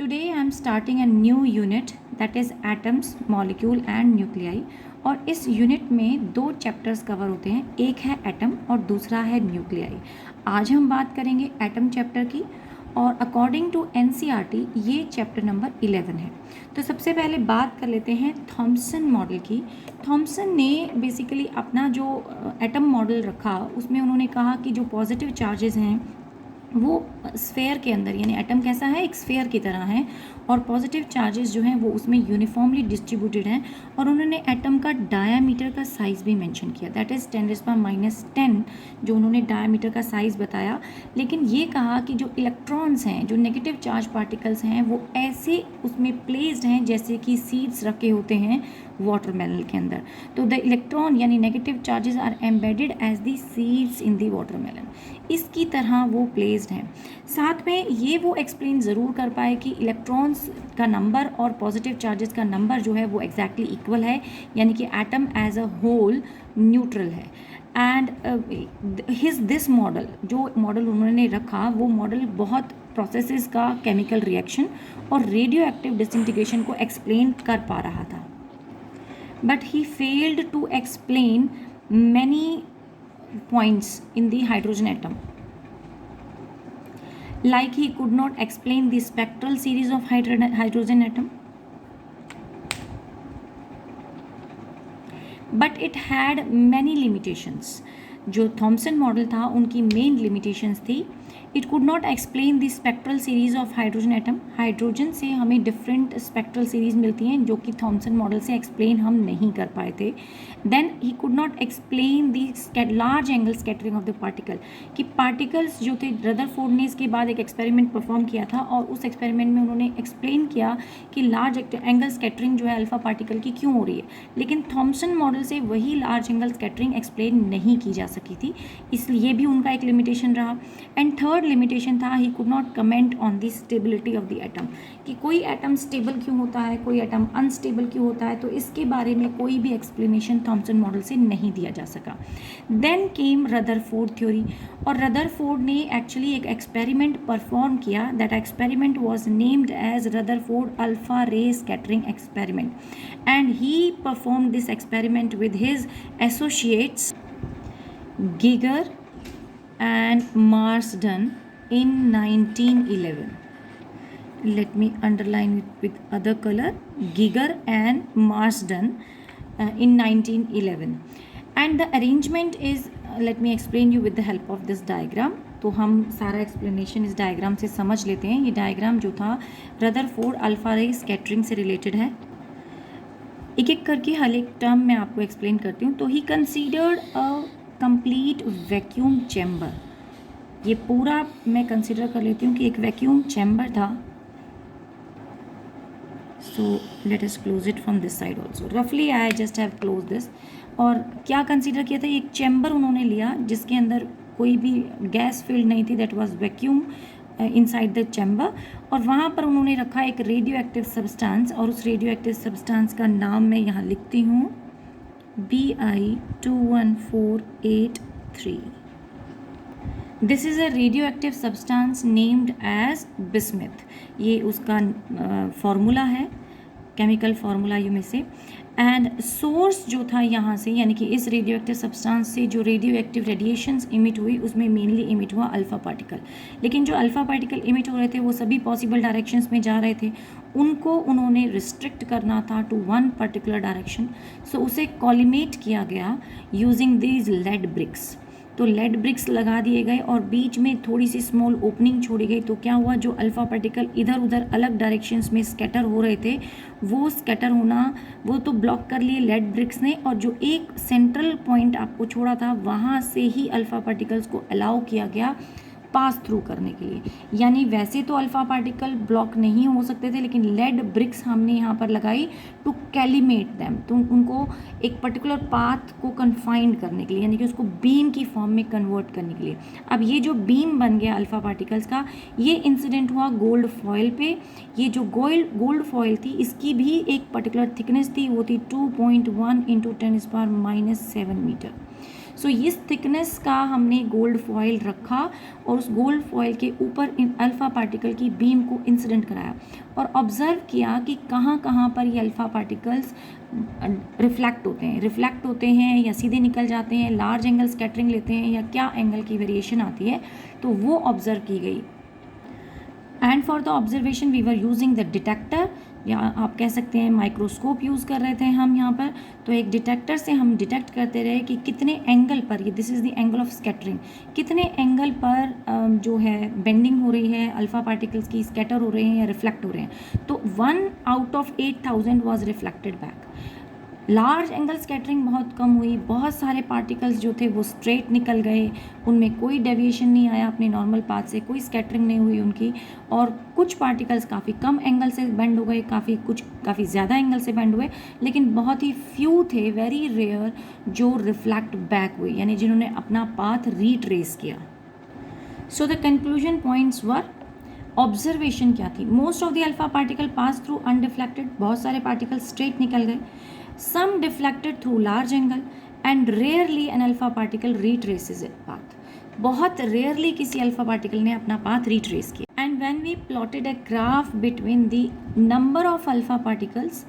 today I am starting a new unit that is atoms, molecule and nuclei। और इस unit में दो chapters cover होते हैं, एक है एटम और दूसरा है न्यूक्लियाई। आज हम बात करेंगे एटम चैप्टर की और अकॉर्डिंग टू एनसीईआरटी ये चैप्टर नंबर 11 है। तो सबसे पहले बात कर लेते हैं थॉमसन मॉडल की। थॉमसन ने बेसिकली अपना जो एटम मॉडल रखा उसमें उन्होंने कहा कि जो पॉजिटिव चार्जेस हैं वो स्फेयर के अंदर, यानी एटम कैसा है, एक स्फेयर की तरह है और पॉजिटिव चार्जेस जो हैं वो उसमें यूनिफॉर्मली डिस्ट्रीब्यूटेड हैं। और उन्होंने एटम का डायामीटर का साइज़ भी मेंशन किया, दैट इज़ 10⁻⁻10 जो उन्होंने डायामीटर का साइज़ बताया। लेकिन ये कहा कि जो इलेक्ट्रॉन्स हैं, जो नेगेटिव चार्ज पार्टिकल्स हैं, वो ऐसे उसमें प्लेस्ड हैं जैसे कि सीड्स रखे होते हैं वाटरमेलन के अंदर। तो द इलेक्ट्रॉन यानी negative charges are embedded as the seeds in the watermelon, इसकी तरह वो प्लेस्ड हैं। साथ में ये वो एक्सप्लेन ज़रूर कर पाए कि इलेक्ट्रॉन्स का नंबर और पॉजिटिव चार्जेस का नंबर जो है वो एग्जैक्टली इक्वल है, यानी कि atom as a whole neutral है। एंड दिस मॉडल, जो मॉडल उन्होंने रखा वो मॉडल बहुत प्रोसेसेस का केमिकल रिएक्शन और रेडियो एक्टिव डिसइंटीग्रेशन को एक्सप्लेन कर पा रहा था, but he failed to explain many points in the hydrogen atom, like he could not explain the spectral series of hydrogen atom, but it had many limitations। जो Thompson model था उनकी main limitations थी, it could not explain the spectral series of hydrogen atom. Hydrogen से हमें different spectral series मिलती हैं जो कि थॉमसन मॉडल से एक्सप्लेन हम नहीं कर पाए थे। Then he could not explain the large angle scattering of the particle, कि पार्टिकल्स जो थे, रदरफोर्ड ने इसके बाद एक एक्सपेरिमेंट परफॉर्म किया था और उस एक्सपेरिमेंट में उन्होंने एक्सप्लेन किया कि लार्ज एंगल स्कैटरिंग जो है अल्फा पार्टिकल की क्यों हो रही है। लेकिन थॉमसन मॉडल से वही लार्ज एंगल स्कैटरिंग एक्सप्लेन नहीं की जा सकी थी, इसलिए भी उनका एक लिमिटेशन रहा। एंड थर्ड लिमिटेशन था, ही could not comment on the stability of the atom, कि कोई एटम स्टेबल क्यों होता है, कोई एटम अनस्टेबल क्यों होता है, तो इसके बारे में कोई भी एक्सप्लेनेशन थॉमसन मॉडल से नहीं दिया जा सका। देन केम रदरफोर्ड थ्योरी, और रदरफोर्ड ने एक्चुअली एक एक्सपेरिमेंट परफॉर्म किया। That experiment was named as Rutherford alpha ray scattering experiment, and he perform this experiment with his associates Geiger and Marsden in 1911. Let me underline it with other color, Geiger and Marsden in 1911. And the arrangement is, let me explain you with the help of this diagram। तो हम सारा explanation इस diagram से समझ लेते हैं। ये diagram जो था रदरफोर्ड अल्फा रे स्कैटरिंग से रिलेटेड है। एक एक करके हर एक टर्म मैं आपको एक्सप्लेन करती हूँ। तो he considered a complete vacuum chamber, ये पूरा मैं कंसिडर कर लेती हूँ कि एक वैक्यूम चैम्बर था। So let us close it from this side also, रफली I just have close this. और क्या कंसिडर किया था, एक चैम्बर उन्होंने लिया जिसके अंदर कोई भी गैस फील्ड नहीं थी, that was vacuum inside the chamber. और वहाँ पर उन्होंने रखा एक रेडियो एक्टिव सब्सटेंस, और उस रेडियो एक्टिव सब्सटेंस का नाम मैं यहाँ लिखती हूँ, Bi21483। This is a radioactive substance named as bismuth। ये उसका फार्मूला है, केमिकल फार्मूला यू में से। एंड सोर्स जो था यहाँ से, यानी कि इस रेडियो एक्टिव सब्सटेंस से जो रेडियो एक्टिव रेडिएशंस इमिट हुई उसमें मेनली इमिट हुआ अल्फ़ा पार्टिकल। लेकिन जो अल्फ़ा पार्टिकल इमिट हो रहे थे वो सभी पॉसिबल डायरेक्शंस में जा रहे थे, उनको उन्होंने रिस्ट्रिक्ट करना था टू वन पर्टिकुलर डायरेक्शन। सो उसे कॉलिमेट किया गया यूजिंग दीज लेड ब्रिक्स। तो लेड ब्रिक्स लगा दिए गए और बीच में थोड़ी सी स्मॉल ओपनिंग छोड़ी गई। तो क्या हुआ, जो अल्फ़ा पार्टिकल इधर उधर अलग डायरेक्शंस में स्कैटर हो रहे थे वो स्कैटर होना वो तो ब्लॉक कर लिए लेड ब्रिक्स ने, और जो एक सेंट्रल पॉइंट आपको छोड़ा था वहाँ से ही अल्फ़ा पार्टिकल्स को अलाउ किया गया पास थ्रू करने के लिए। यानी वैसे तो अल्फ़ा पार्टिकल ब्लॉक नहीं हो सकते थे, लेकिन लेड ब्रिक्स हमने यहाँ पर लगाई टू कैलिमेट दैम, तो उनको एक पर्टिकुलर पाथ को कन्फाइंड करने के लिए, यानी कि उसको बीम की फॉर्म में कन्वर्ट करने के लिए। अब ये जो बीम बन गया अल्फ़ा पार्टिकल्स का, ये इंसिडेंट हुआ गोल्ड फॉयल पे। ये जो गोल्ड फॉयल थी इसकी भी एक पर्टिकुलर थिकनेस थी, वो थी 2.1 × 10⁻⁷ मीटर। सो इस थिकनेस का हमने गोल्ड फॉइल रखा और उस गोल्ड फॉइल के ऊपर इन अल्फ़ा पार्टिकल की बीम को इंसिडेंट कराया और ऑब्ज़र्व किया कि कहाँ कहाँ पर ये अल्फ़ा पार्टिकल्स रिफ्लेक्ट होते हैं या सीधे निकल जाते हैं, लार्ज एंगल स्कैटरिंग लेते हैं या क्या एंगल की वेरिएशन आती है, तो वो ऑब्ज़र्व की गई। And for the observation we were using the detector, या आप कह सकते हैं माइक्रोस्कोप यूज़ कर रहे थे हम यहाँ पर। तो एक डिटेक्टर से हम डिटेक्ट करते रहे कि कितने एंगल पर, ये this is the angle of scattering, कितने एंगल पर जो है बेंडिंग हो रही है, अल्फ़ा पार्टिकल्स की स्कैटर हो रहे हैं या रिफ्लेक्ट हो रहे हैं। तो 1 out of 8000 was reflected back. Large angle scattering बहुत कम हुई, बहुत सारे पार्टिकल्स जो थे वो स्ट्रेट निकल गए, उनमें कोई डेविएशन नहीं आया अपने नॉर्मल पाथ से, कोई स्कैटरिंग नहीं हुई उनकी। और कुछ पार्टिकल्स काफ़ी कम एंगल से बेंड हो गए, काफ़ी ज़्यादा एंगल से बेंड हुए, लेकिन बहुत ही फ्यू थे, वेरी रेयर, जो रिफ्लेक्ट बैक हुए, यानी जिन्होंने अपना पाथ रीट्रेस किया। So the conclusion points were, observation क्या थी, most of the alpha particle pass through undeflected, बहुत सारे पार्टिकल स्ट्रेट निकल गए, some deflected through large angle and rarely an alpha particle retraces its path, बहुत rarely किसी alpha particle ने अपना पाथ रिट्रेस किया। And when we plotted a graph between the number of alpha particles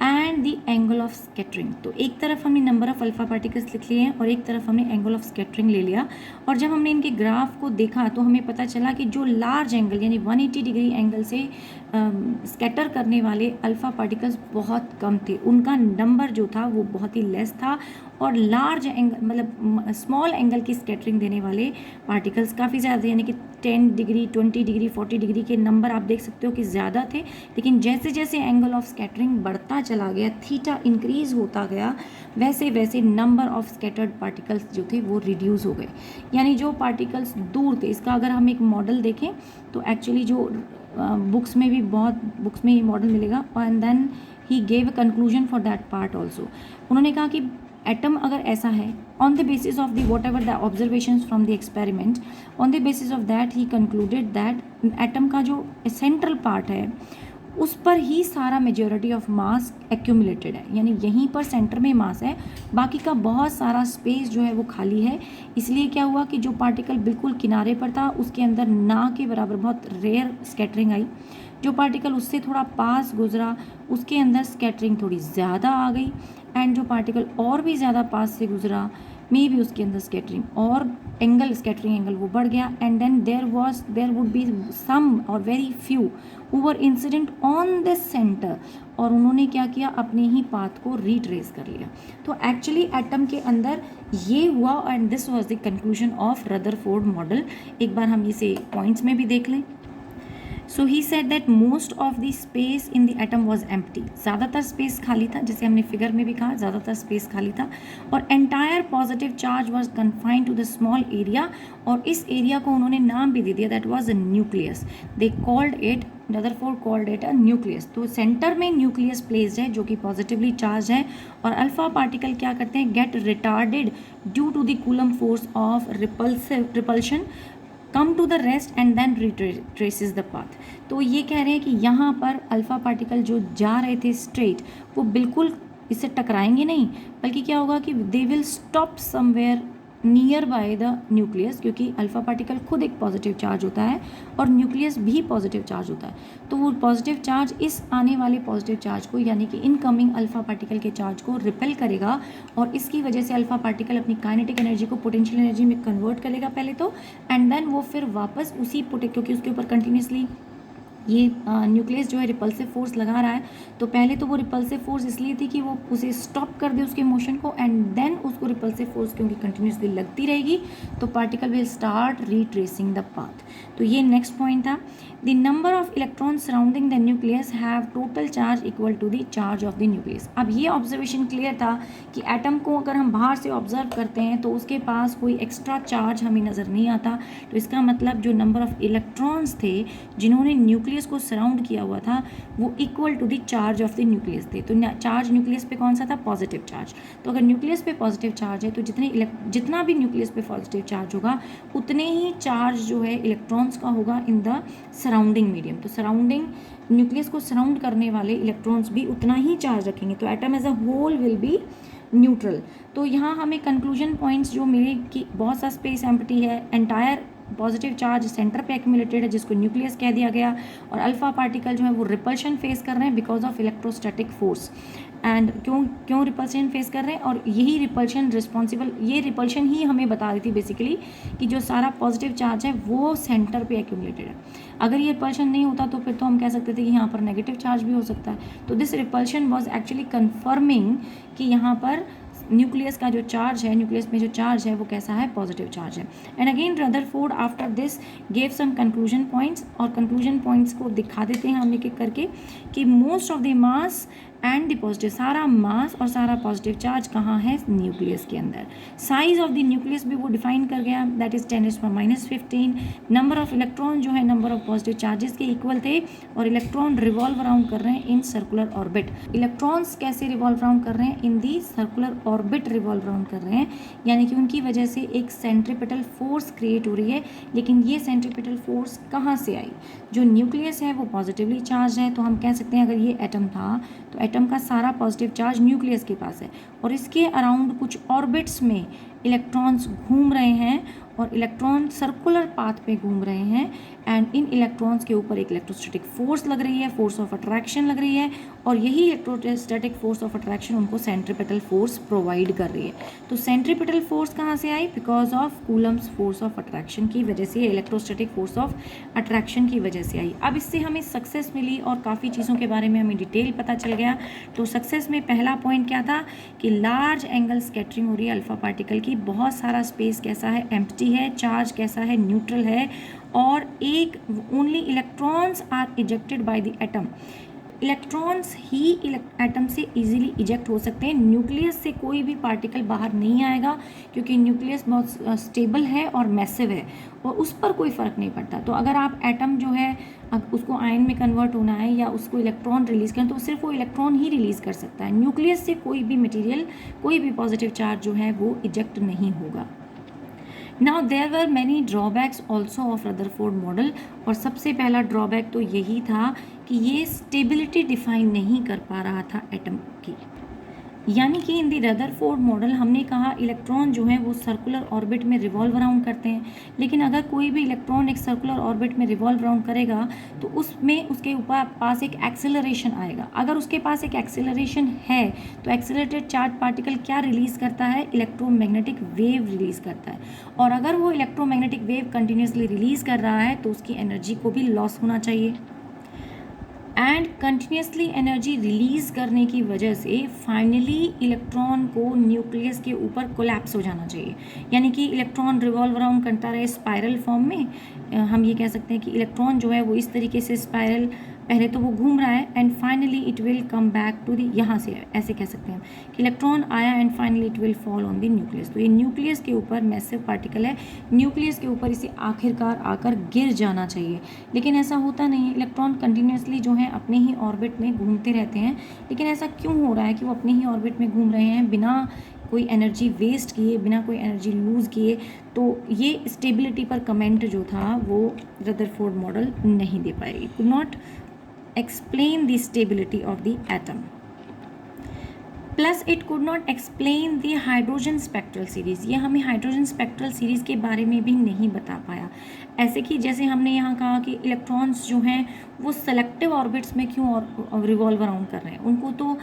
and the angle of scattering, तो एक तरफ हमने number of alpha particles लिख लिए हैं और एक तरफ हमने एंगल ऑफ स्कैटरिंग ले लिया, और जब हमने इनके ग्राफ को देखा तो हमें पता चला कि जो लार्ज एंगल यानी 180 डिग्री एंगल से स्कैटर करने वाले अल्फ़ा पार्टिकल्स बहुत कम थे, उनका नंबर जो था वो बहुत ही लेस था, और लार्ज एंगल मतलब स्मॉल एंगल की स्कैटरिंग देने वाले पार्टिकल्स काफ़ी ज़्यादा, यानी कि 10 डिग्री 20 डिग्री 40 डिग्री के नंबर आप देख सकते हो कि ज़्यादा थे। लेकिन जैसे जैसे एंगल ऑफ स्कैटरिंग बढ़ता चला गया, थीटा इंक्रीज़ होता गया, वैसे वैसे नंबर ऑफ स्कैटर्ड पार्टिकल्स जो थे वो रिड्यूस हो गए, यानी जो पार्टिकल्स दूर थे। इसका अगर हम एक मॉडल देखें तो एक्चुअली जो बुक्स में ये मॉडल मिलेगा, and then he gave a conclusion for that part also. उन्होंने कहा कि एटम अगर ऐसा है, on the basis of the whatever the observations from the experiment, on the basis of that he concluded that atom का जो central part है उस पर ही सारा मेजॉरिटी ऑफ मास एक्यूमुलेटेड है, यानी यहीं पर सेंटर में मास है, बाकी का बहुत सारा स्पेस जो है वो खाली है। इसलिए क्या हुआ कि जो पार्टिकल बिल्कुल किनारे पर था उसके अंदर ना के बराबर बहुत रेयर स्कैटरिंग आई, जो पार्टिकल उससे थोड़ा पास गुजरा उसके अंदर स्कैटरिंग थोड़ी ज़्यादा आ गई, एंड जो पार्टिकल और भी ज़्यादा पास से गुजरा मे भी उसके अंदर स्कैटरिंग और स्कैटरिंग एंगल वो बढ़ गया। And then there would be some और very few who were incident on the center, और उन्होंने क्या किया, अपने ही पाथ को रीट्रेस कर लिया। तो एक्चुअली एटम के अंदर ये हुआ, and this was the conclusion of Rutherford model. एक बार हम इसे पॉइंट्स में भी देख लें। So he said that most of the space in the atom was empty, ज़्यादातर स्पेस खाली था, जैसे हमने फिगर में भी कहा ज़्यादातर स्पेस खाली था, और entire positive charge was confined to the small area, और इस एरिया को उन्होंने नाम भी दे दिया, that was a nucleus, they called it Rutherford called it a nucleus. तो सेंटर में न्यूक्लियस प्लेस्ड है जो कि पॉजिटिवली चार्ज है, और अल्फा पार्टिकल क्या करते हैं, get retarded due to the Coulomb force of repulsion, come to the rest and then retraces the path. तो ये कह रहे हैं कि यहाँ पर अल्फ़ा पार्टिकल जो जा रहे थे स्ट्रेट, वो बिल्कुल इससे टकराएंगे नहीं, बल्कि क्या होगा कि they will stop somewhere near by the nucleus, क्योंकि अल्फ़ा पार्टिकल खुद एक पॉजिटिव चार्ज होता है और न्यूक्लियस भी पॉजिटिव चार्ज होता है। तो वो पॉजिटिव चार्ज इस आने वाले पॉजिटिव चार्ज को, यानी कि इनकमिंग अल्फ़ा पार्टिकल के चार्ज को रिपेल करेगा, और इसकी वजह से अल्फ़ा पार्टिकल अपनी काइनेटिक एनर्जी को पोटेंशियल एनर्जी में कन्वर्ट करेगा पहले तो, एंड देन वो फिर वापस उसी क्योंकि उसके ऊपर कंटिन्यूसली ये न्यूक्लियस जो है रिपल्सिव फोर्स लगा रहा है, तो पहले तो वो रिपल्सिव फोर्स इसलिए थी कि वो उसे स्टॉप कर दे उसके मोशन को, एंड देन उसको रिपल्सिव फोर्स क्योंकि कंटिन्यूसली लगती रहेगी तो particle will start retracing the path. तो ये नेक्स्ट पॉइंट था। The number of electron surrounding the nucleus have total charge equal to the charge of the nucleus. अब ये ऑब्जर्वेशन क्लियर था कि एटम को अगर हम बाहर से ऑब्जर्व करते हैं तो उसके पास कोई एक्स्ट्रा चार्ज हमें नज़र नहीं आता, तो इसका मतलब जो नंबर ऑफ इलेक्ट्रॉन्स थे जिन्होंने न्यूक्लियस को सराउंड किया हुआ था वो equal to the charge of the nucleus थे। तो चार्ज न्यूक्लियस पे कौन सा था, पॉजिटिव चार्ज। तो अगर न्यूक्लियस पे पॉजिटिव चार्ज है तो जितना भी न्यूक्लियस पे पॉजिटिव चार्ज होगा उतने ही चार्ज जो है इलेक्ट्रॉन्स का होगा इन द सराउंडिंग मीडियम। तो सराउंडिंग न्यूक्लियस को सराउंड करने वाले इलेक्ट्रॉन्स भी उतना ही चार्ज रखेंगे, तो atom as a whole will be neutral. तो यहाँ हमें कंक्लूजन पॉइंट्स जो मिले कि बहुत सा स्पेस एम्प्टी है, एंटायर पॉजिटिव चार्ज सेंटर पे एक्यूमुलेटेड है जिसको न्यूक्लियस कह दिया गया, और अल्फा पार्टिकल जो है वो रिपल्शन फेस कर रहे हैं because of electrostatic force. And क्यों रिपल्शन फेस कर रहे हैं, और यही रिपल्शन रिस्पॉन्सिबल, ये रिपल्शन ही हमें बता रही थी बेसिकली कि जो सारा पॉजिटिव चार्ज है वो सेंटर पे एक्यूमुलेटेड है। अगर ये रिपल्शन नहीं होता तो फिर तो हम कह सकते थे कि यहाँ पर नेगेटिव चार्ज भी हो सकता है। तो this repulsion was actually confirming कि यहाँ पर न्यूक्लियस का जो चार्ज है, न्यूक्लियस में जो चार्ज है वो कैसा है, पॉजिटिव चार्ज है। And again Rutherford after this gave some conclusion points, और कंक्लूजन पॉइंट्स को दिखा देते हैं हम एक एक करके कि most of the mass and the positive, सारा मास और सारा पॉजिटिव चार्ज कहाँ है, न्यूक्लियस के अंदर। साइज ऑफ द न्यूक्लियस भी वो डिफाइन कर गया, that is 10⁻⁻15। Number of electron जो है नंबर ऑफ पॉजिटिव चार्जेस के इक्वल थे, और इलेक्ट्रॉन रिवॉल्व अराउंड कर रहे हैं इन सर्कुलर ऑर्बिट। इलेक्ट्रॉन्स कैसे रिवॉल्व अराउंड कर रहे हैं, इन दी सर्कुलर ऑर्बिट रिवॉल्व अराउंड कर रहे हैं, यानी कि उनकी वजह से एक सेंट्रीपिटल फोर्स क्रिएट हो रही है। लेकिन ये सेंट्रीपिटल फोर्स कहाँ से आई, जो न्यूक्लियस है वो पॉजिटिवली चार्ज है, तो हम कह सकते हैं अगर ये एटम था तो एटम का सारा पॉजिटिव चार्ज न्यूक्लियस के पास है, और इसके अराउंड कुछ ऑर्बिट्स में इलेक्ट्रॉन्स घूम रहे हैं, और इलेक्ट्रॉन सर्कुलर पाथ पे घूम रहे हैं, एंड इन इलेक्ट्रॉन्स के ऊपर एक इलेक्ट्रोस्टैटिक फोर्स लग रही है, फोर्स ऑफ अट्रैक्शन लग रही है, और यही इलेक्ट्रोस्टैटिक फोर्स ऑफ अट्रैक्शन उनको सेंट्रीपिटल फोर्स प्रोवाइड कर रही है। तो सेंट्रीपिटल फोर्स कहाँ से आई, because of Coulomb's force of attraction की वजह से, इलेक्ट्रोस्टैटिक फोर्स ऑफ अट्रैक्शन की वजह से आई। अब इससे हमें सक्सेस मिली और काफ़ी चीज़ों के बारे में हमें डिटेल पता चल गया। तो सक्सेस में पहला पॉइंट क्या था कि लार्ज एंगल स्कैटरिंग हो रही है अल्फा पार्टिकल की, बहुत सारा स्पेस कैसा है, एम्प्टी है, चार्ज कैसा है, न्यूट्रल है, और एक only electrons are ejected by the atom. Electrons ही एटम से इजीली इजेक्ट हो सकते हैं, न्यूक्लियस से कोई भी पार्टिकल बाहर नहीं आएगा, क्योंकि न्यूक्लियस बहुत स्टेबल है और मैसिव है, और उस पर कोई फ़र्क नहीं पड़ता। तो अगर आप एटम जो है उसको आयन में कन्वर्ट होना है या उसको इलेक्ट्रॉन रिलीज़ करें तो सिर्फ वो इलेक्ट्रॉन ही रिलीज़ कर सकता है, न्यूक्लियस से कोई भी मटेरियल, कोई भी पॉजिटिव चार्ज जो है वो इजेक्ट नहीं होगा। Now there were many drawbacks also of Rutherford model, और सबसे पहला ड्रॉबैक तो यही था कि ये स्टेबिलिटी डिफाइन नहीं कर पा रहा था एटम की, यानी कि इन दी रदरफोर्ड मॉडल हमने कहा इलेक्ट्रॉन जो है वो सर्कुलर ऑर्बिट में रिवॉल्व अराउंड करते हैं, लेकिन अगर कोई भी इलेक्ट्रॉन एक सर्कुलर ऑर्बिट में रिवॉल्व अराउंड करेगा तो उसमें उसके ऊपर पास एक एक्सेलरेशन आएगा। अगर उसके पास एक एक्सेलरेशन है तो एक्सेलरेटेड चार्ज पार्टिकल क्या रिलीज़ करता है, इलेक्ट्रोमैग्नेटिक वेव रिलीज़ करता है, और अगर वो इलेक्ट्रोमैग्नेटिक वेव कंटिन्यूसली रिलीज़ कर रहा है तो उसकी एनर्जी को भी लॉस होना चाहिए, एंड कंटिन्यूसली एनर्जी रिलीज़ करने की वजह से फाइनली इलेक्ट्रॉन को न्यूक्लियस के ऊपर कोलैप्स हो जाना चाहिए, यानी कि इलेक्ट्रॉन रिवॉल्व अराउंड करता रहे स्पाइरल फॉर्म में। हम ये कह सकते हैं कि इलेक्ट्रॉन जो है वो इस तरीके से स्पाइरल, पहले तो वो घूम रहा है and finally it will come back to the, यहाँ से ऐसे कह सकते हैं कि इलेक्ट्रॉन आया and finally it will fall on the nucleus. तो ये न्यूक्लियस के ऊपर मैसिव पार्टिकल है, न्यूक्लियस के ऊपर इसे आखिरकार आकर गिर जाना चाहिए, लेकिन ऐसा होता नहीं है। इलेक्ट्रॉन कंटिन्यूसली जो है अपने ही ऑर्बिट में घूमते रहते हैं, लेकिन ऐसा क्यों हो रहा है कि वो अपने ही ऑर्बिट में घूम रहे हैं बिना कोई एनर्जी वेस्ट किए, बिना कोई एनर्जी लूज़ किए? तो ये स्टेबिलिटी पर कमेंट जो था वो रदरफोर्ड मॉडल नहीं दे पाए, it could not explain the stability of the atom, plus it could not explain the hydrogen spectral series। ये हमें हाइड्रोजन स्पेक्ट्रल सीरीज़ के बारे में भी नहीं बता पाया, ऐसे कि जैसे हमने यहाँ कहा कि इलेक्ट्रॉन्स जो हैं वो सेलेक्टिव ऑर्बिट्स में क्यों रिवॉल्व अराउंड कर रहे हैं, उनको तो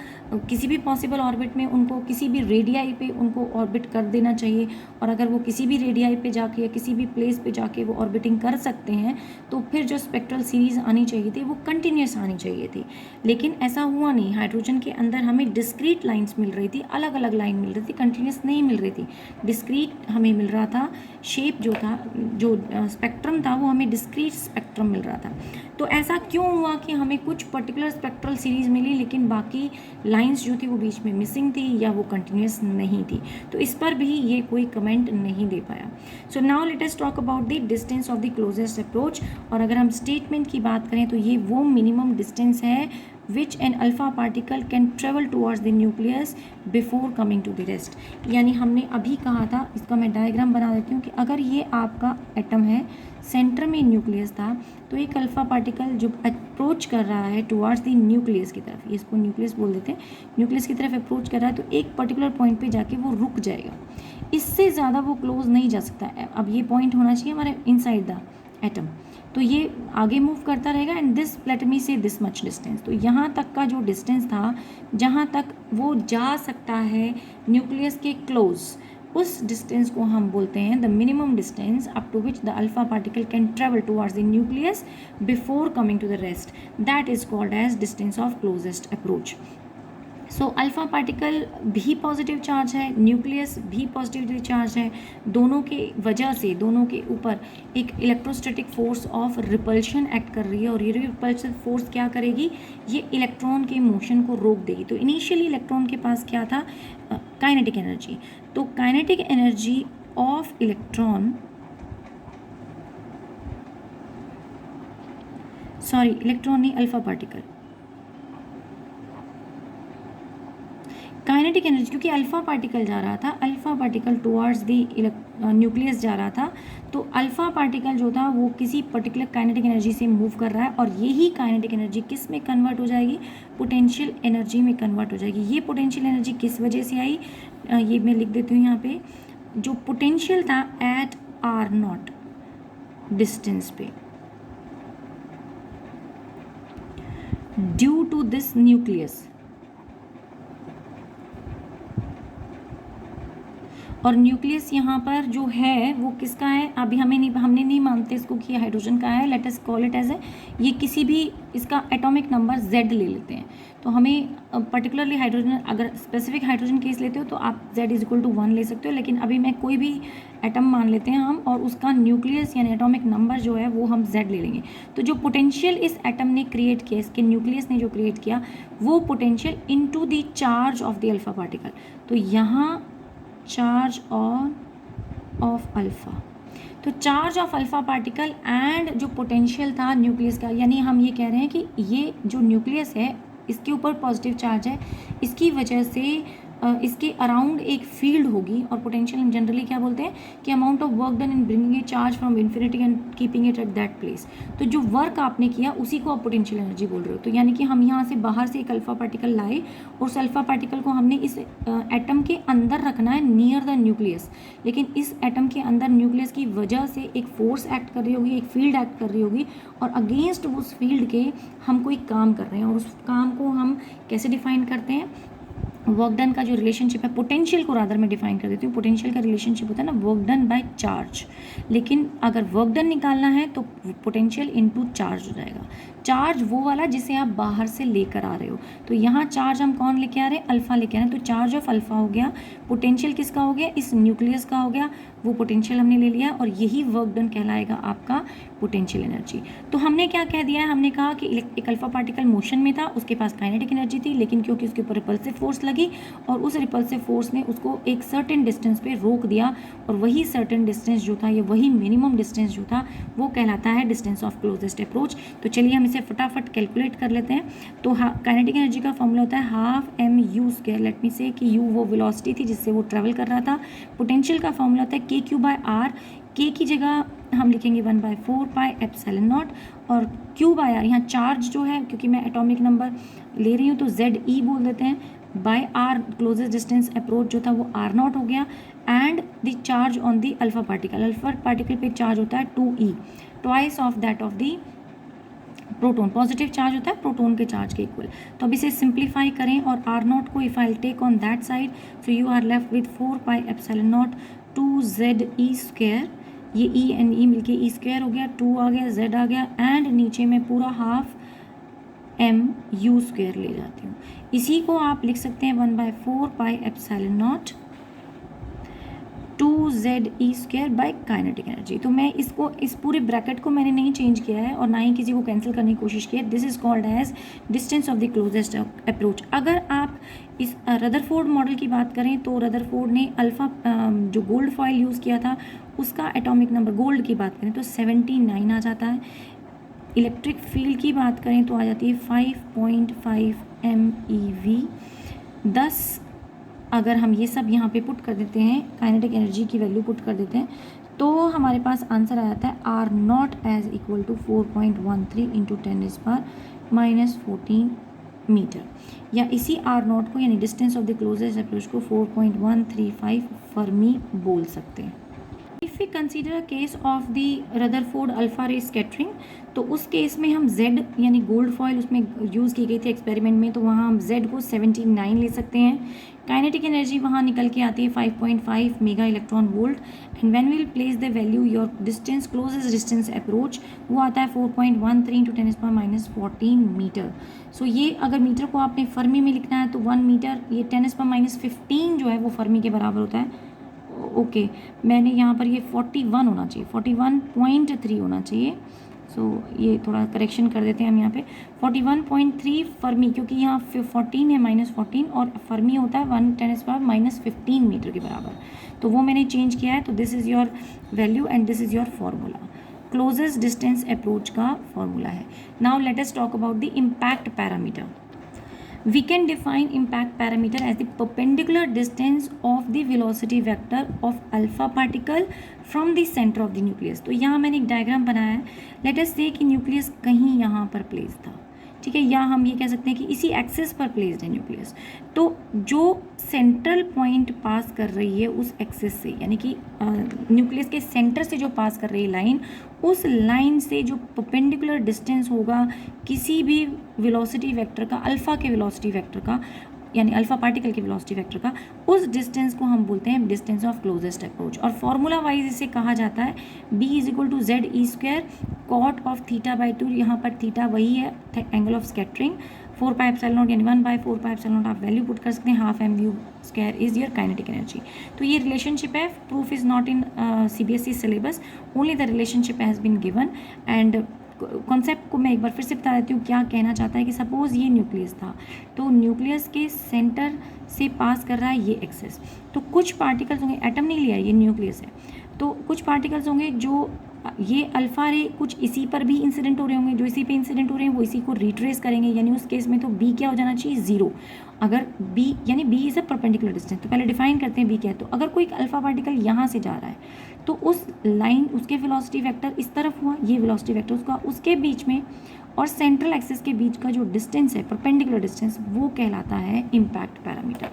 किसी भी पॉसिबल ऑर्बिट में, उनको किसी भी रेडियाई पे उनको ऑर्बिट कर देना चाहिए, और अगर वो किसी भी रेडियाई पे जाके या किसी भी प्लेस पे जाके वो ऑर्बिटिंग कर सकते हैं तो फिर जो स्पेक्ट्रल सीरीज़ आनी चाहिए थी वो कंटिन्यूस आनी चाहिए थी, लेकिन ऐसा हुआ नहीं। हाइड्रोजन के अंदर हमें डिस्क्रीट लाइन्स मिल रही थी, अलग अलग लाइन मिल रही थी, कंटिन्यूस नहीं मिल रही थी, डिस्क्रीट हमें मिल रहा था, शेप जो था, जो स्पेक्ट्रम था वो हमें डिस्क्रीट स्पेक्ट्रम मिल रहा था। तो ऐसा क्यों हुआ कि हमें कुछ पर्टिकुलर स्पेक्ट्रल सीरीज़ मिली लेकिन बाकी लाइंस जो थी वो बीच में मिसिंग थी या वो कंटिन्यूस नहीं थी? तो इस पर भी ये कोई कमेंट नहीं दे पाया। So now let us talk about the distance of the closest approach, और अगर हम स्टेटमेंट की बात करें तो ये वो मिनिमम डिस्टेंस है which an alpha particle can travel towards the nucleus before coming to the rest. यानी हमने अभी कहा था, इसका मैं डायग्राम बना देती हूँ कि अगर ये आपका एटम है, सेंटर में न्यूक्लियस था, तो एक अल्फा पार्टिकल जो अप्रोच कर रहा है टुवर्ड्स द न्यूक्लियस की तरफ, इसको न्यूक्लियस बोल देते हैं, न्यूक्लियस की तरफ अप्रोच कर रहा है, तो एक पर्टिकुलर पॉइंट पे जाके वो रुक जाएगा, इससे ज़्यादा वो क्लोज नहीं जा सकता। अब ये पॉइंट होना चाहिए हमारे इनसाइड द एटम, तो ये आगे मूव करता रहेगा एंड दिस लेट मी से दिस मच डिस्टेंस। तो यहाँ तक का जो डिस्टेंस था, जहाँ तक वो जा सकता है न्यूक्लियस के क्लोज, उस डिस्टेंस को हम बोलते हैं the minimum distance up to which the alpha particle can travel towards the nucleus before coming to the rest, that is called as distance of closest approach. So alpha particle भी positive charge है, nucleus भी positively charge है, दोनों के वजह से दोनों के ऊपर एक electrostatic force of repulsion act कर रही है, और ये रिपल्सिव फोर्स क्या करेगी, ये इलेक्ट्रॉन के मोशन को रोक देगी। तो इनिशियली इलेक्ट्रॉन के पास क्या था, काइनेटिक एनर्जी, तो kinetic energy of electron, sorry electron नहीं, अल्फा पार्टिकल, काइनेटिक एनर्जी, क्योंकि अल्फा पार्टिकल जा रहा था, alpha particle towards the nucleus जा रहा था, तो अल्फा पार्टिकल जो था वो किसी पर्टिकुलर काइनेटिक एनर्जी से मूव कर रहा है, और यही काइनेटिक एनर्जी किस में कन्वर्ट हो जाएगी, पोटेंशियल एनर्जी में कन्वर्ट हो जाएगी। ये पोटेंशियल एनर्जी किस वजह से आई, ये मैं लिख देती हूँ यहाँ पे, जो पोटेंशियल था एट आर नॉट डिस्टेंस पे, ड्यू टू दिस न्यूक्लियस, और न्यूक्लियस यहाँ पर जो है वो किसका है, अभी हमने नहीं मानते इसको कि हाइड्रोजन का है, let us call it as A, ये किसी भी इसका एटॉमिक नंबर Z ले लेते हैं, तो हमें पर्टिकुलरली हाइड्रोजन, अगर स्पेसिफिक हाइड्रोजन केस लेते हो तो आप Z इज इक्वल टू 1 ले सकते हो, लेकिन अभी मैं कोई भी एटम मान लेते हैं हम, और उसका न्यूक्लियस यानी एटॉमिक नंबर जो है वो हम Z ले लेंगे। तो जो पोटेंशियल इस एटम ने क्रिएट किया, इसके न्यूक्लियस ने जो क्रिएट किया, वो potential into the charge of the alpha particle, तो यहाँ चार्ज ऑफ अल्फा, तो charge of alpha particle and जो पोटेंशियल था न्यूक्लियस का, यानी हम ये कह रहे हैं कि ये जो न्यूक्लियस है इसके ऊपर पॉजिटिव चार्ज है, इसकी वजह से इसके अराउंड एक फील्ड होगी, और पोटेंशियल हम जनरली क्या बोलते हैं कि amount of work done in bringing a charge from infinity and keeping it at that place. तो जो वर्क आपने किया उसी को आप पोटेंशियल एनर्जी बोल रहे हो। तो यानी कि हम यहाँ से बाहर से एक अल्फा पार्टिकल लाए, और उस अल्फा पार्टिकल को हमने इस एटम के अंदर रखना है नियर द न्यूक्लियस, लेकिन इस एटम के अंदर न्यूक्लियस की वजह से एक फोर्स एक्ट कर रही होगी, एक फील्ड एक्ट कर रही होगी, और अगेंस्ट उस फील्ड के हम कोई काम कर रहे हैं, और उस काम को हम कैसे डिफाइन करते हैं, वर्क डन का जो रिलेशनशिप है, पोटेंशियल को रादर मैं डिफाइन कर देती हूँ, पोटेंशियल का रिलेशनशिप होता है ना वर्क डन बाय चार्ज, लेकिन अगर वर्क डन निकालना है तो पोटेंशियल इनटू चार्ज हो जाएगा। चार्ज वो वाला जिसे आप बाहर से लेकर आ रहे हो, तो यहाँ चार्ज हम कौन लेके आ रहे हैं, अल्फा लेके आ रहे हैं, तो चार्ज ऑफ अल्फा हो गया, पोटेंशियल किसका हो गया, इस न्यूक्लियस का हो गया, वो पोटेंशियल हमने ले लिया, और यही वर्क डन कहलाएगा आपका पोटेंशियल एनर्जी। तो हमने क्या कह दिया है, हमने कहा कि एक अल्फा पार्टिकल मोशन में था, उसके पास काइनेटिक एनर्जी थी, लेकिन क्योंकि उसके ऊपर रिपल्सिव फोर्स लगी, और उस रिपल्सिव फोर्स ने उसको एक सर्टेन डिस्टेंस पे रोक दिया, और वही सर्टेन डिस्टेंस जो था, या वही मिनिमम डिस्टेंस जो था, वो कहलाता है डिस्टेंस ऑफ क्लोजेस्ट अप्रोच। तो चलिए हम इसे फटाफट कैलकुलेट कर लेते हैं। तो काइनेटिक एनर्जी का फॉर्मूला होता है हाफ m(u²), लेट मी से कि u वो वेलोसिटी थी जिससे वो ट्रेवल कर रहा था। पोटेंशियल का फॉर्मूला होता है k/r, k की जगह हम लिखेंगे 1/4πε0, और q/r, यहाँ चार्ज जो है, क्योंकि मैं एटॉमिक नंबर ले रही हूँ तो ZE बोल देते हैं, by R closest distance approach जो था वो r0 हो गया, and the charge on the alpha particle पे चार्ज होता है 2e, twice of that of the proton, positive charge होता है प्रोटोन के चार्ज के इक्वल। तो अब इसे सिंप्लीफाई करें, और r0 को if I take on that side, so you are left with 4πε0 2ZE², ये E एंड E मिलके E² हो गया, 2 आ गया, Z आ गया, एंड नीचे में पूरा हाफ mu² ले जाती हूँ। इसी को आप लिख सकते हैं 1/4πε0 2ZE² बाय काइनेटिक एनर्जी। तो मैं इसको, इस पूरे ब्रैकेट को मैंने नहीं चेंज किया है, और ना ही किसी को कैंसिल करने की कोशिश की है। This is called as distance of the closest approach. अगर आप इस रदरफोर्ड मॉडल की बात करें, तो रदरफोर्ड ने अल्फा जो गोल्ड फॉइल यूज़ किया था, उसका एटॉमिक नंबर, गोल्ड की बात करें तो 79 आ जाता है, इलेक्ट्रिक फील्ड की बात करें तो आ जाती है 5.5 MeV। 10 अगर हम ये सब यहाँ पे पुट कर देते हैं, काइनेटिक एनर्जी की वैल्यू पुट कर देते हैं, तो हमारे पास आंसर आ जाता है R0 as equal to 4.13 into 10⁻⁻14 metre, या इसी R0 को यानी distance of the closest approach को 4.135 फर्मी बोल सकते हैं। If we consider a case of the Rutherford alpha ray scattering, तो उस केस में हम Z यानी गोल्ड फॉयल उसमें यूज़ की गई थी एक्सपेरिमेंट में, तो वहाँ हम Z को 79 ले सकते हैं। काइनेटिक एनर्जी वहाँ निकल के आती है 5.5 mega electron volt, and when will place the value your distance closest distance approach, वो आता है 4.13 इंटू 10⁻⁻14 मीटर। सो ये अगर मीटर को आपने फर्मी में लिखना है तो 1 मीटर ये 10⁻15 जो है वो फर्मी के बराबर होता है। ओके मैंने यहाँ पर ये 41 होना चाहिए, 41.3 होना चाहिए। सो ये थोड़ा करेक्शन कर देते हैं हम यहाँ पे 41.3 फर्मी, क्योंकि यहाँ 14 है -14 और फर्मी होता है 1 10⁻⁻15 मीटर के बराबर, तो वो मैंने चेंज किया है। तो this is your value and this is your formula, closest distance approach का फार्मूला है। Now let us talk about the impact parameter. We can define impact parameter as the perpendicular distance of the velocity vector of alpha particle from the center of the nucleus। तो यहाँ मैंने एक diagram बनाया है, let us say कि nucleus कहीं यहाँ पर प्लेस था, ठीक है, या हम ये कह सकते हैं कि इसी एक्सिस पर प्लेस्ड है न्यूक्लियस। तो जो सेंट्रल पॉइंट पास कर रही है उस एक्सिस से, यानी कि न्यूक्लियस के सेंटर से जो पास कर रही है लाइन, उस लाइन से जो परपेंडिकुलर डिस्टेंस होगा किसी भी वेलोसिटी वेक्टर का, अल्फ़ा के वेलोसिटी वेक्टर का, यानी अल्फ़ा पार्टिकल के वेलोसिटी वेक्टर का, उस डिस्टेंस को हम बोलते हैं डिस्टेंस ऑफ क्लोजेस्ट अप्रोच। और फॉर्मूला वाइज इसे कहा जाता है B = ZE² cot ऑफ θ/2। यहाँ पर थीटा वही है एंगल ऑफ स्कैटरिंग, 4πε0 यानी 1/4πε0 आप वैल्यू पुट कर सकते हैं, ½ mv² is your kinetic energy. तो ये रिलेशनशिप है, proof is not in CBSE syllabus, only the relationship has been given. And concept को मैं एक बार फिर से बता देती हूँ क्या कहना चाहता है कि सपोज़ ये न्यूक्लियस था, तो न्यूक्लियस के सेंटर से पास कर रहा है ये एक्सेस, तो कुछ पार्टिकल्स होंगे, एटम नहीं लिया, ये न्यूक्लियस है, तो कुछ पार्टिकल्स होंगे जो ये अल्फ़ा रे कुछ इसी पर भी इंसिडेंट हो रहे होंगे, जो इसी पे इंसिडेंट हो रहे हैं वो इसी को रिट्रेस करेंगे, यानी उस केस में तो B क्या हो जाना चाहिए 0। अगर B यानी B is a perpendicular distance, तो पहले डिफाइन करते हैं B क्या है। तो अगर कोई अल्फ़ा पार्टिकल यहाँ से जा रहा है तो उस लाइन, उसके वेलोसिटी वेक्टर इस तरफ हुआ, ये वेलोसिटी वेक्टर उसका, उसके बीच में और सेंट्रल एक्सिस के बीच का जो डिस्टेंस है, परपेंडिकुलर डिस्टेंस, वो कहलाता है इम्पैक्ट पैरामीटर।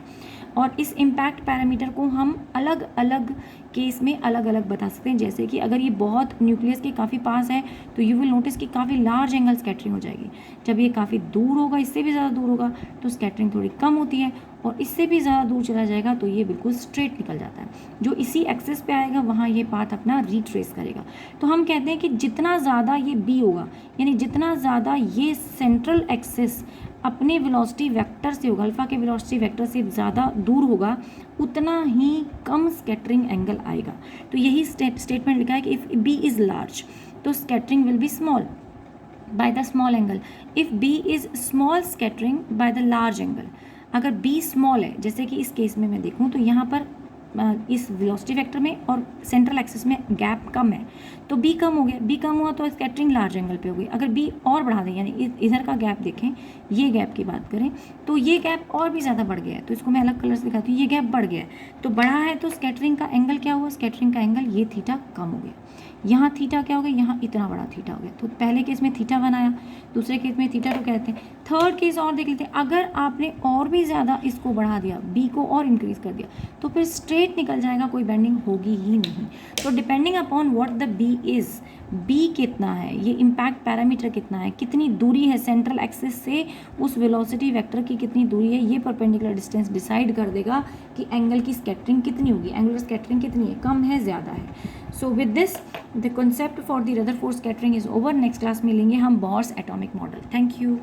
और इस इम्पैक्ट पैरामीटर को हम अलग अलग केस में अलग अलग बता सकते हैं। जैसे कि अगर ये बहुत न्यूक्लियस के काफ़ी पास है तो यू विल नोटिस कि काफ़ी लार्ज एंगल स्कैटरिंग हो जाएगी। जब ये काफ़ी दूर होगा, इससे भी ज़्यादा दूर होगा, तो स्कैटरिंग थोड़ी कम होती है, और इससे भी ज़्यादा दूर चला जाएगा तो ये बिल्कुल स्ट्रेट निकल जाता है। जो इसी एक्सिस पे आएगा वहाँ ये पाथ अपना रिट्रेस करेगा। तो हम कहते हैं कि जितना ज़्यादा ये B होगा, यानी जितना ज़्यादा ये सेंट्रल एक्सिस अपने वेलोसिटी वेक्टर से होगा, अल्फ़ा के वेलोसिटी वेक्टर से ज़्यादा दूर होगा, उतना ही कम स्कैटरिंग एंगल आएगा। तो यही स्टेटमेंट लिखा है कि इफ़ B इज़ लार्ज तो scattering will be small by the small angle, if B is small scattering by the large angle. अगर B स्मॉल है, जैसे कि इस केस में मैं देखूँ तो यहाँ पर इस वेलोसिटी वेक्टर में और सेंट्रल एक्सिस में गैप कम है, तो B कम हो गया, B कम हुआ तो स्कैटरिंग लार्ज एंगल पे हो गई। अगर B और बढ़ा दें, यानी इधर का गैप देखें, ये गैप की बात करें तो ये गैप और भी ज़्यादा बढ़ गया है, तो इसको मैं अलग कलर से दिखाती हूँ। ये गैप बढ़ गया है, तो बढ़ा है तो स्कैटरिंग का एंगल क्या हुआ, स्कैटरिंग का एंगल ये थीटा कम हो गया। यहाँ थीटा क्या हो गया, यहाँ इतना बड़ा थीटा हो गया। तो पहले केस में थीटा बनाया, दूसरे केस में थीटा 2 कहते हैं। थर्ड केस और देख लेते हैं, अगर आपने और भी ज़्यादा इसको बढ़ा दिया, B को और इंक्रीज़ कर दिया, तो फिर स्ट्रेट निकल जाएगा, कोई बेंडिंग होगी ही नहीं। तो depending upon what the B is, B कितना है, ये इम्पैक्ट पैरामीटर कितना है, कितनी दूरी है सेंट्रल एक्सिस से उस वेलोसिटी वेक्टर की कितनी दूरी है, ये परपेंडिकुलर डिस्टेंस डिसाइड कर देगा कि एंगल की स्कैटरिंग कितनी होगी, एंगुलर स्कैटरिंग कितनी है, कम है, ज़्यादा है। So with this the concept for the Rutherford scattering is over. Next class में लेंगे हम Bohr's atomic model. Thank you.